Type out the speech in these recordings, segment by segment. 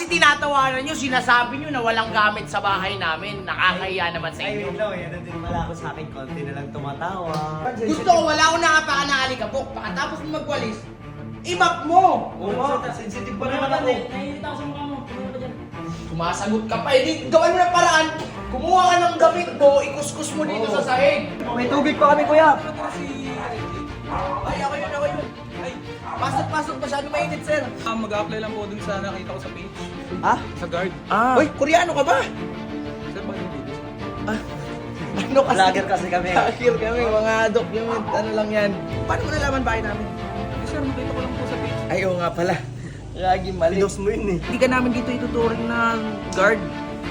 Kasi tinatawanan nyo, sinasabi nyo na walang gamit sa bahay namin. Nakakahiya naman sa Ay, inyo. wait lang. Yan din wala ako sa akin. Konti na lang tumatawa. Gusto ko, wala akong nakapaka na alikabok. Pagkatapos mo magwalis, ibak mo! Oo nga, sensitive pa naman ako. Naiinita ako sa mukha mo. Tumaya ka dyan. Sumasagot ka pa, edi gawan mo ng paraan. Kumuha ka ng gamit mo, ikuskus mo dito sa sahig. May tubig pa kami, kuya. Ay, ako yun, ako yun. Ay, pasok, masyado mainit, sir. Mag-a-apply lang po dun sa nakita ko sa page. Ha? Sa guard. Uy, Koreano ka ba? Sir, paano yung video? Ano kasi? Vlogger kasi kami. Vlogger kami, mga document, ano lang yan. Paano mo nalaman bahay namin? Eh, sir, nakita ko lang po sa page. Ay, oo nga pala. Lagi mali. Pinos mo yun eh. Hindi ka namin dito ituturing na guard.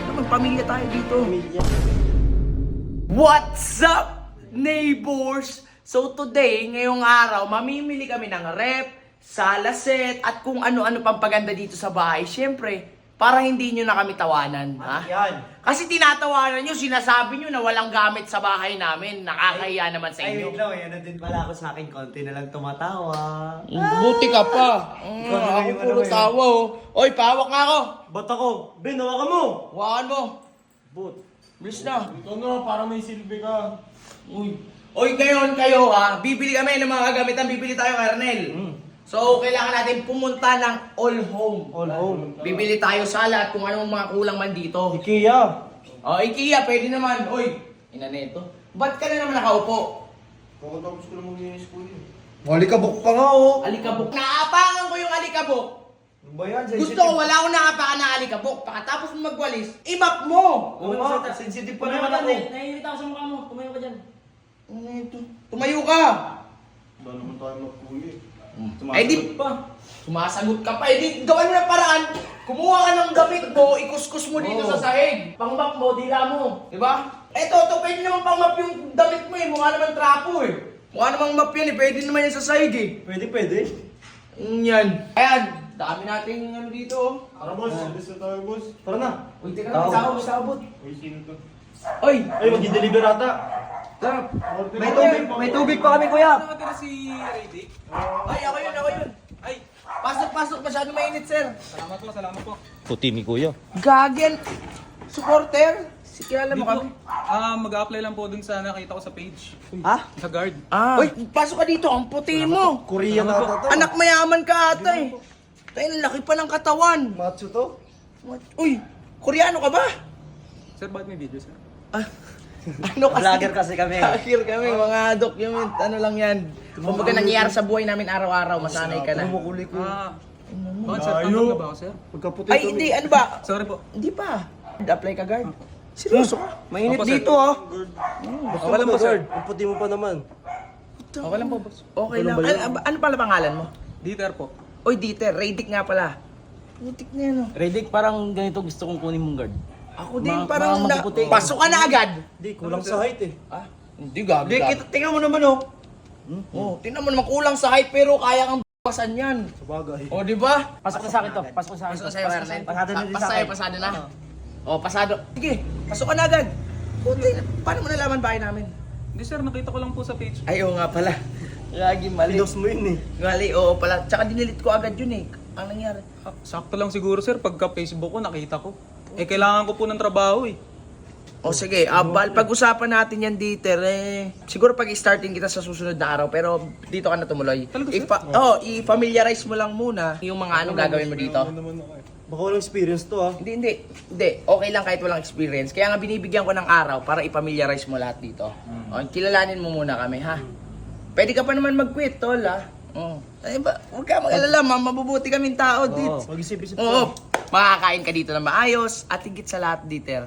Naman, pamilya tayo dito. Pamilya. What's up, neighbors? So today, ngayong araw, mamimili kami ng rep, salaset, at kung ano-ano pang paganda dito sa bahay. Siyempre, para hindi nyo na kami tawanan. Ha? Yan. Kasi tinatawanan nyo, sinasabi nyo na walang gamit sa bahay namin. Nakakahiya naman sa Ay, inyo. wait lang. Yan din wala ako sa akin. Konti na lang tumatawa. Buti ka pa. Ikaw na Ako yung puro ano, tawa, oh. Oy, pahawak nga ako. Ba't ako? Ben, hawakan mo! Hawakan mo. But. Bilis na. Ikaw na, parang may silbi ka. Oy, ngayon kayo ha, bibili kami ng mga kagamitan, bibili tayo kay Arnel. So, kailangan natin pumunta ng all home. All home. Bibili tayo sala at kung anong mga kulang man dito. IKEA. Oh, IKEA, pwede naman. Oy, ina neto. Ba't ka na naman nakaupo? Kakatapos ko lang mag-inis ko yun. Malikabok pa nga oh. Alikabok. Naapangan ko yung alikabok. Ano ba yan? Gusto ko, wala akong nakapaka na alikabok. Pagkatapos mo magwalis, ibak mo! Oo nga, sensitive pa Tumaya naman ka ako. dyan. Naiinita ako sa mukha mo. Tumaya ka dyan. Ano ito? Tumayo ka! Ba naman tayo magkuhi? Eh di pa. Sumasagot ka pa. Eh di gawan mo ng paraan. Kumuha ka ng gamit mo, ikuskus mo dito sa sahig. Pangbak mo, dila mo. Diba? Eto, pwede naman pang-map yung damit mo eh. Mukha naman trapo eh. Mukha namang map yan eh. Pwede naman yan sa sahig eh. Pwede. Yan. Ayan. Dami nating ano dito oh. Tara boss, alis na tayo boss. Tara na. Uy, teka Tao. lang. Sabot. Uy, sino to? Oy. Ay, mag-deliver ata. Sarap. May tubig pa kami, kuya. Nakatira si Raydick. Ay, ako yun. Ay, Pasok. Masyado mainit, sir. salamat po. Puti ni kuya. Gagen. Supporter. Si kilala mo kami. Mag-a-apply lang po dun sa nakita ko sa page. Ha? Sa guard. Uy, pasok ka dito. Ang puti mo. Korean ata to. Anak mayaman ka ata eh. Tayo, laki pa ng katawan. Macho to? Uy, Koreano ka ba? Sir, bakit may video, sir? Ano kasi? Vlogger kasi kami. Vlogger kami, mga document. Ano lang yan. Kumbaga nangyayari sa buhay namin araw-araw. Masanay ka na. Kumukuli ko. Bakit sir, tanggap na ba ako, sir? Pagkaputi Ay, hindi. Ano ba? Sorry po. Hindi pa. Apply ka guard. Seryoso ka? Mainit Opo, sir. dito ah. Okay lang po, sir. Ang puti mo pa naman. Okay lang po, boss. Okay lang. Ano pala pangalan mo? Dieter po. Oy, Dieter. Radic nga pala. Putik na yan, oh. Reddick, parang ganito gusto kong kunin mong guard. Ako din, Mga- parang mga mapuputi. pasok ka na agad. Hindi, kulang sa height eh. Hindi, gabi Hindi, ka. tingnan mo naman oh. Oh, tingnan mo naman kulang sa height pero kaya kang basan yan. Sa bagay. Oh, di ba? Pasok na sa akin to. Pasok na sa akin Pasok to. sa'yo, Arnel. Pasado na din sa Pasado, akin. pasado na. Oh, pasado. Sige, pasok ka na agad. Buti, paano mo nalaman bahay namin? Hindi sir, nakita ko lang po sa page. Ay, oo nga pala. Lagi mali. Pinos mo yun eh. Mali, oo pala. Tsaka dinilit ko agad yun eh. Ang nangyari. Sakto lang siguro sir, pagka Facebook ko nakita ko. Eh, kailangan ko po ng trabaho eh. O sige, pag-usapan natin yan, Dieter. Siguro pag-starting kita sa susunod na araw, pero dito ka na tumuloy. Talaga, sir? I-familiarize mo lang muna yung mga anong gagawin mo dito. Baka walang experience to ah. Hindi. Okay lang kahit walang experience. Kaya nga binibigyan ko ng araw para i-familiarize mo lahat dito. O, kilalanin mo muna kami, ha? Pwede ka pa naman mag-quit, tol, ha? Oo. Ay ba, huwag ka mag-alala, mabubuti kaming tao, Dits. Mag-isip-isip Oo. Makakain ka dito ng maayos at higit sa lahat, Dieter,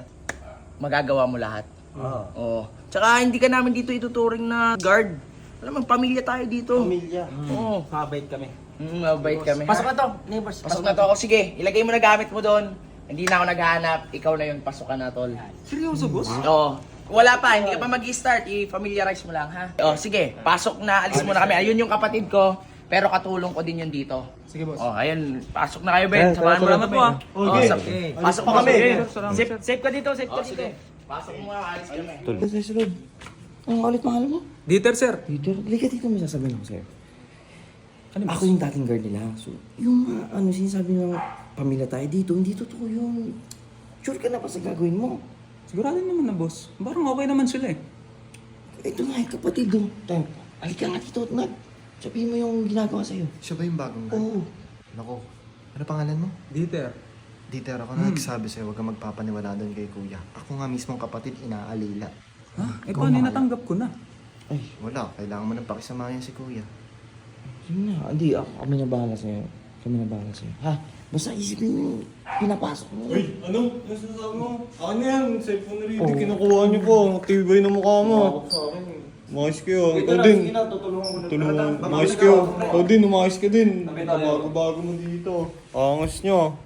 magagawa mo lahat. Oo. Tsaka hindi ka namin dito ituturing na guard. Alam mo, pamilya tayo dito. Pamilya. Oo. Mabait kami. Mabait kami. Pasok ha? na to, neighbors. Pasok na to ako. Sige, ilagay mo na gamit mo doon. Hindi na ako naghahanap. Ikaw na yun. Pasok ka na, tol. Seryoso boss? Oo. Wala pa. Hindi ka pa mag-start. I-familiarize mo lang, ha? Oh, sige. Pasok na. Alis mo na kami. Ayun yung kapatid ko. Pero katulong ko din yun dito. Sige boss. Oh, ayun. Pasok na kayo, Ben. Samahan mo Salamat na po ah. Okay. Pasok pa kami. Safe ka dito, safe ka Oh, dito. sige. Pasok mo na. Alis kami. Sa sunod. Ang ulit pangalan mo? Dieter sir. Dito, halika dito, may sasabihin ako sa'yo. Ano Ako yung dating guard nila. So, yung ano, sinasabi ng pamilya tayo dito. Hindi totoo yun. Sure ka na ba sa gagawin mo? Sigurado naman na, boss. Parang okay naman sila eh. Ito nga yung kapatid mo. Teng, halika nga dito at sabihin mo yung ginagawa sa'yo. Siya ba yung bagong guard? Oo. Nako, ano pangalan mo? Dieter. Dieter, ako na nagsabi sa'yo, huwag kang magpapaniwala doon kay kuya. Ako nga mismong kapatid, inaalila. Ha? Eh paano yung natanggap ko na? Ay, Wala, kailangan mo nang pakisamahan si kuya. yun na. Hindi, kami na bahala sa'yo. Kami na bahala sa'yo. Ha? Basta isipin mo yung pinapasok mo. Ano? Ano sasabi mo? Ano yan? Cellphone na rin. Kinukuha niyo po. Tibay na mukha mo. Umayos kayo. Ikaw din. Tulungan. Umayos kayo. Ikaw din, umayos ka din. Bago-bago mo dito. Angas nyo.